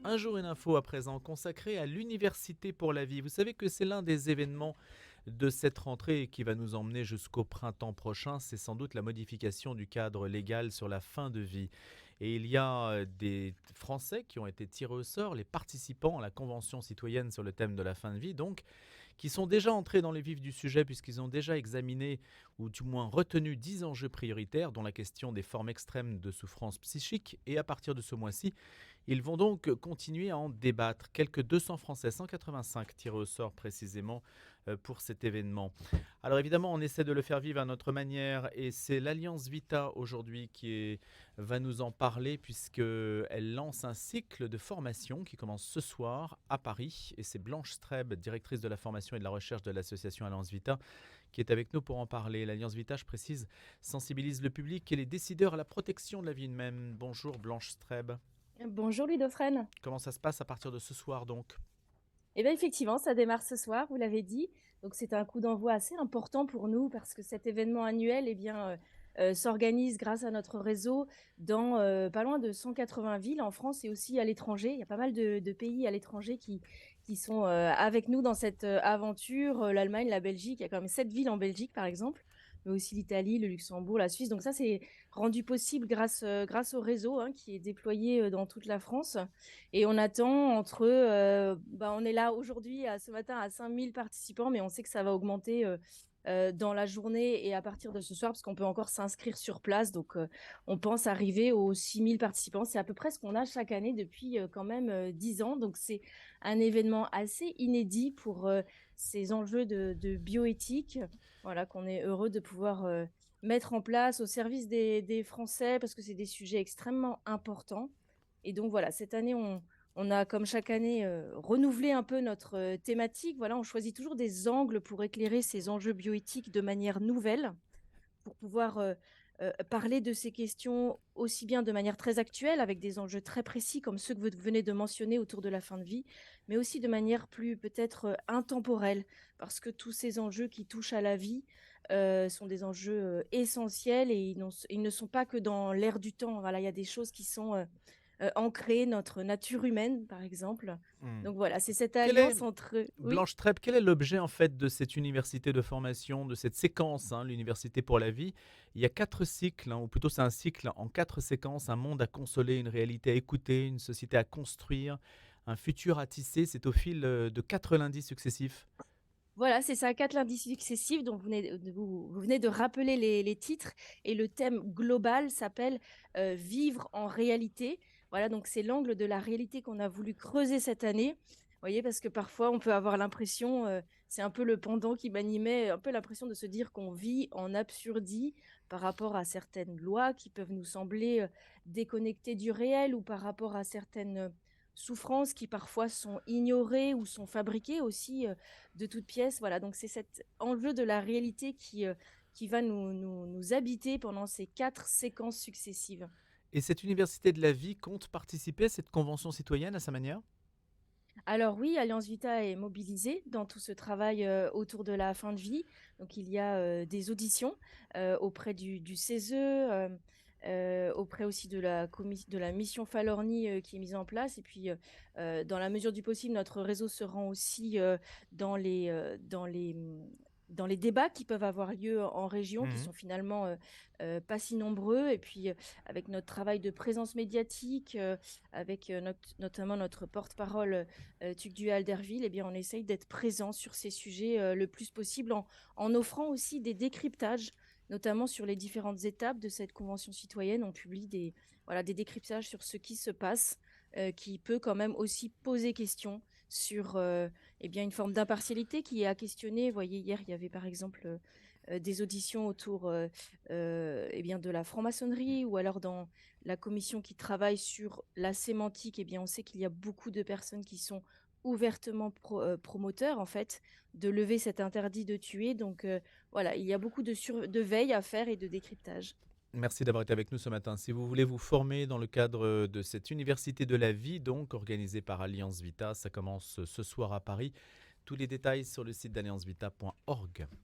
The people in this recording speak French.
Un jour, une info à présent consacrée à l'Université pour la vie. Vous savez que c'est l'un des événements de cette rentrée qui va nous emmener jusqu'au printemps prochain. C'est sans doute la modification du cadre légal sur la fin de vie. Et il y a des Français qui ont été tirés au sort, les participants à la Convention citoyenne sur le thème de la fin de vie, donc, qui sont déjà entrés dans le vif du sujet puisqu'ils ont déjà examiné ou du moins retenu 10 enjeux prioritaires, dont la question des formes extrêmes de souffrance psychique. Et à partir de ce mois-ci, ils vont donc continuer à en débattre. Quelques 200 Français, 185 tirés au sort précisément pour cet événement. Alors évidemment, on essaie de le faire vivre à notre manière et c'est l'Alliance Vita aujourd'hui va nous en parler puisqu'elle lance un cycle de formation qui commence ce soir à Paris. Et c'est Blanche Streb, directrice de la formation et de la recherche de l'association Alliance Vita, qui est avec nous pour en parler. L'Alliance Vita, je précise, sensibilise le public et les décideurs à la protection de la vie humaine. Bonjour Blanche Streb. Bonjour Ludofren. Comment ça se passe à partir de ce soir donc? Eh bien effectivement, ça démarre ce soir, vous l'avez dit. Donc c'est un coup d'envoi assez important pour nous parce que cet événement annuel s'organise grâce à notre réseau dans pas loin de 180 villes en France et aussi à l'étranger. Il y a pas mal de pays à l'étranger qui sont avec nous dans cette aventure. L'Allemagne, la Belgique, il y a quand même 7 villes en Belgique par exemple, mais aussi l'Italie, le Luxembourg, la Suisse. Donc ça, c'est rendu possible grâce au réseau qui est déployé dans toute la France. Et on attend on est là aujourd'hui, ce matin, à 5000 participants, mais on sait que ça va augmenter dans la journée et à partir de ce soir, parce qu'on peut encore s'inscrire sur place. Donc, on pense arriver aux 6000 participants. C'est à peu près ce qu'on a chaque année depuis quand même 10 ans. Donc, c'est un événement assez inédit pour ces enjeux de bioéthique, voilà, qu'on est heureux de pouvoir mettre en place au service des Français, parce que c'est des sujets extrêmement importants. Et donc voilà, cette année, on a, comme chaque année, renouvelé un peu notre thématique. Voilà, on choisit toujours des angles pour éclairer ces enjeux bioéthiques de manière nouvelle, pour pouvoir parler de ces questions aussi bien de manière très actuelle, avec des enjeux très précis comme ceux que vous venez de mentionner autour de la fin de vie, mais aussi de manière plus peut-être intemporelle, parce que tous ces enjeux qui touchent à la vie sont des enjeux essentiels et ils ne sont pas que dans l'air du temps. Voilà, il y a des choses qui sont ancrer notre nature humaine, par exemple. Hmm. Donc voilà, c'est cette Quel est, alliance entre... Oui. Blanche Trep, quel est l'objet en fait de cette université de formation, de cette séquence, l'Université pour la vie? Il y a 4 cycles, ou plutôt c'est un cycle en 4 séquences, un monde à consoler, une réalité à écouter, une société à construire, un futur à tisser. C'est au fil de 4 lundis successifs. Voilà, c'est ça, 4 lundis successifs dont vous venez de rappeler les titres. Et le thème global s'appelle Vivre en réalité. Voilà, donc c'est l'angle de la réalité qu'on a voulu creuser cette année. Vous voyez, parce que parfois on peut avoir l'impression, c'est un peu le pendant qui m'animait, un peu l'impression de se dire qu'on vit en absurdie par rapport à certaines lois qui peuvent nous sembler déconnectées du réel, ou par rapport à certaines souffrances qui parfois sont ignorées ou sont fabriquées aussi de toutes pièces. Voilà, donc c'est cet enjeu de la réalité qui va nous habiter pendant ces 4 séquences successives. Et cette université de la vie compte participer à cette convention citoyenne à sa manière? Alors oui, Alliance Vita est mobilisée dans tout ce travail autour de la fin de vie. Donc il y a des auditions auprès du CESE, auprès aussi de la mission Falorni qui est mise en place. Et puis, dans la mesure du possible, notre réseau se rend aussi dans dans les débats qui peuvent avoir lieu en région, qui Mhm. sont finalement pas si nombreux. Et puis, avec notre travail de présence médiatique, avec notamment notre porte-parole Tugdual Alderville, eh bien, on essaye d'être présent sur ces sujets le plus possible en offrant aussi des décryptages, notamment sur les différentes étapes de cette convention citoyenne. On publie voilà, des décryptages sur ce qui se passe, qui peut quand même aussi poser question sur eh bien, une forme d'impartialité qui est à questionner. Vous voyez, hier, il y avait par exemple des auditions autour eh bien, de la franc-maçonnerie, ou alors dans la commission qui travaille sur la sémantique. Eh bien, on sait qu'il y a beaucoup de personnes qui sont ouvertement promoteurs en fait de lever cet interdit de tuer. Donc voilà, il y a beaucoup de veille à faire et de décryptage. Merci d'avoir été avec nous ce matin. Si vous voulez vous former dans le cadre de cette université de la vie, donc organisée par Alliance Vita, ça commence ce soir à Paris. Tous les détails sur le site d'alliancevita.org.